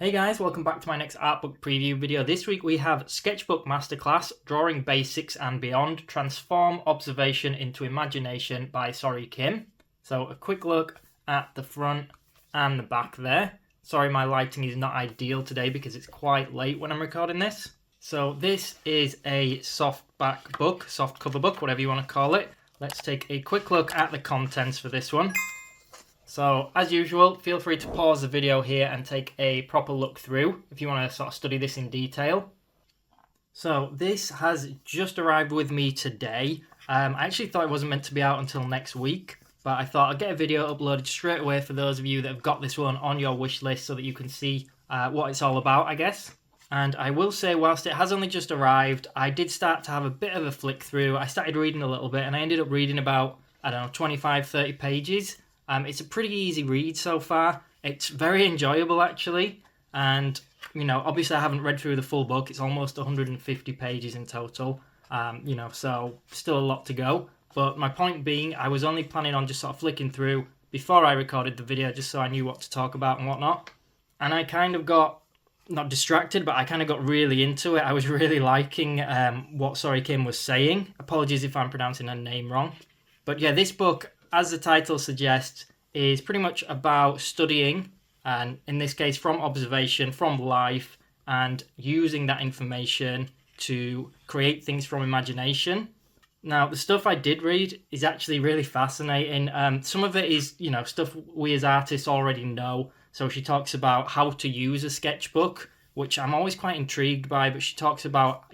Hey guys, welcome back to my next art book preview video. This week we have Sketchbook Masterclass, Drawing Basics and Beyond, Transform Observation into Imagination by Sorie Kim. So a quick look at the front and the back there. Sorry my lighting is not ideal today because it's quite late when I'm recording this. So this is a softback book, soft cover book, whatever you want to call it. Let's take a quick look at the contents for this one. So, as usual, feel free to pause the video here and take a proper look through if you want to sort of study this in detail. So, this has just arrived with me today. I actually thought it wasn't meant to be out until next week, but I thought I'd get a video uploaded straight away for those of you that have got this one on your wish list so that you can see what it's all about, I guess. And I will say, whilst it has only just arrived, I did start to have a bit of a flick through. I started reading a little bit and I ended up reading about, 25-30 pages. It's a pretty easy read so far. It's very enjoyable actually, and obviously I haven't read through the full book. It's almost 150 pages in total, so still a lot to go. But my point being, I was only planning on just sort of flicking through before I recorded the video just so I knew what to talk about and whatnot. And I kind of got, not distracted, but I kind of got really into it. I was really liking what Sorie Kim was saying. Apologies if I'm pronouncing her name wrong. But yeah, this book, as the title suggests, is pretty much about studying, and in this case from observation, from life, and using that information to create things from imagination. Now, the stuff I did read is actually really fascinating. Some of it is, stuff we as artists already know. So she talks about how to use a sketchbook, which I'm always quite intrigued by, but she talks about,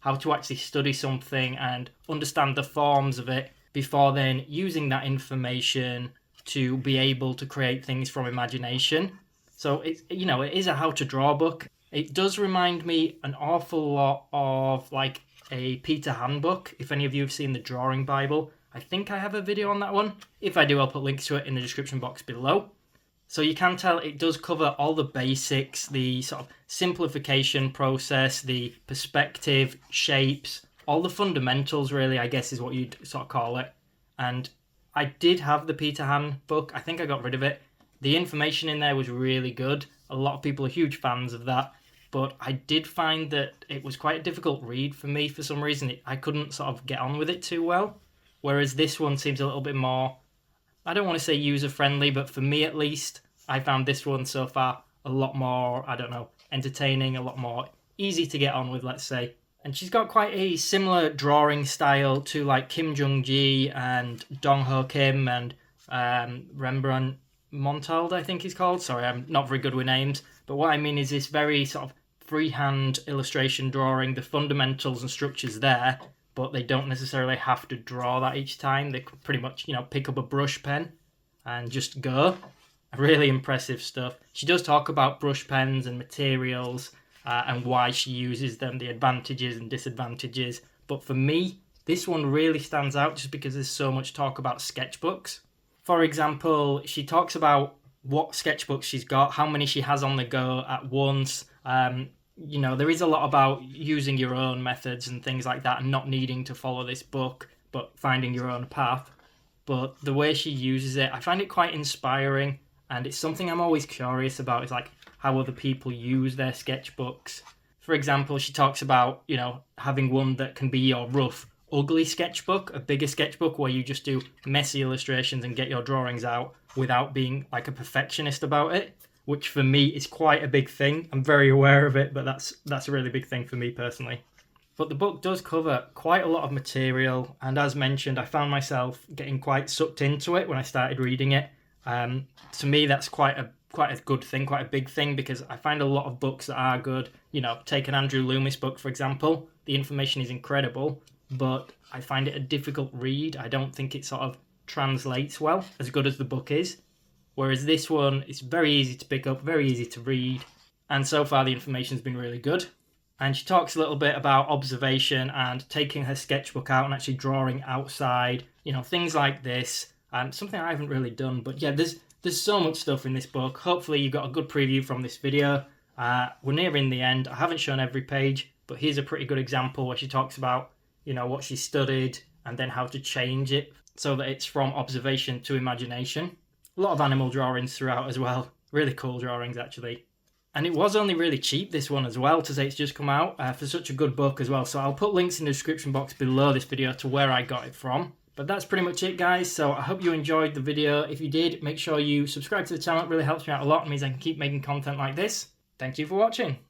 how to actually study something and understand the forms of it before then using that information to be able to create things from imagination. So it is a how to draw book. It does remind me an awful lot of like a Peter Handbook. If any of you have seen the Drawing Bible, I think I have a video on that one. If I do, I'll put links to it in the description box below. So you can tell it does cover all the basics, the sort of simplification process, the perspective, shapes, all the fundamentals really, I guess is what you'd sort of call it. And I did have the Peter Han book. I think I got rid of it. The information in there was really good. A lot of people are huge fans of that. But I did find that it was quite a difficult read for me for some reason. I couldn't sort of get on with it too well. Whereas this one seems a little bit more, I don't want to say user-friendly, but for me at least, I found this one so far a lot more, entertaining, a lot more easy to get on with, let's say. And she's got quite a similar drawing style to like Kim Jung Gi and Dongho Kim and Rembert Montald, I think he's called. Sorry, I'm not very good with names. But what I mean is this very sort of freehand illustration drawing, the fundamentals and structures there, but they don't necessarily have to draw that each time. They could pretty much, pick up a brush pen and just go. Really impressive stuff. She does talk about brush pens and materials, and why she uses them, the advantages and disadvantages. But for me, this one really stands out just because there's so much talk about sketchbooks. For example, she talks about what sketchbooks she's got, how many she has on the go at once. There is a lot about using your own methods and things like that and not needing to follow this book, but finding your own path. But the way she uses it, I find it quite inspiring, and it's something I'm always curious about. It's like how other people use their sketchbooks. For example, she talks about, having one that can be your rough, ugly sketchbook, a bigger sketchbook where you just do messy illustrations and get your drawings out without being like a perfectionist about it, which for me is quite a big thing. I'm very aware of it, but that's a really big thing for me personally. But the book does cover quite a lot of material, and as mentioned, I found myself getting quite sucked into it when I started reading it. To me, that's quite a good thing, quite a big thing, because I find a lot of books that are good. Take an Andrew Loomis book, for example. The information is incredible, but I find it a difficult read. I don't think it sort of translates well, as good as the book is. Whereas this one is very easy to pick up, very easy to read, and so far the information's been really good. And she talks a little bit about observation and taking her sketchbook out and actually drawing outside, things like this. Something I haven't really done, but yeah, there's so much stuff in this book. Hopefully you got a good preview from this video. We're nearing the end. I haven't shown every page, but here's a pretty good example where she talks about, what she studied and then how to change it so that it's from observation to imagination. A lot of animal drawings throughout as well. Really cool drawings, actually. And it was only really cheap, this one as well, to say it's just come out for such a good book as well. So I'll put links in the description box below this video to where I got it from. But that's pretty much it, guys. So I hope you enjoyed the video. If you did, make sure you subscribe to the channel. It really helps me out a lot. It means I can keep making content like this. Thank you for watching.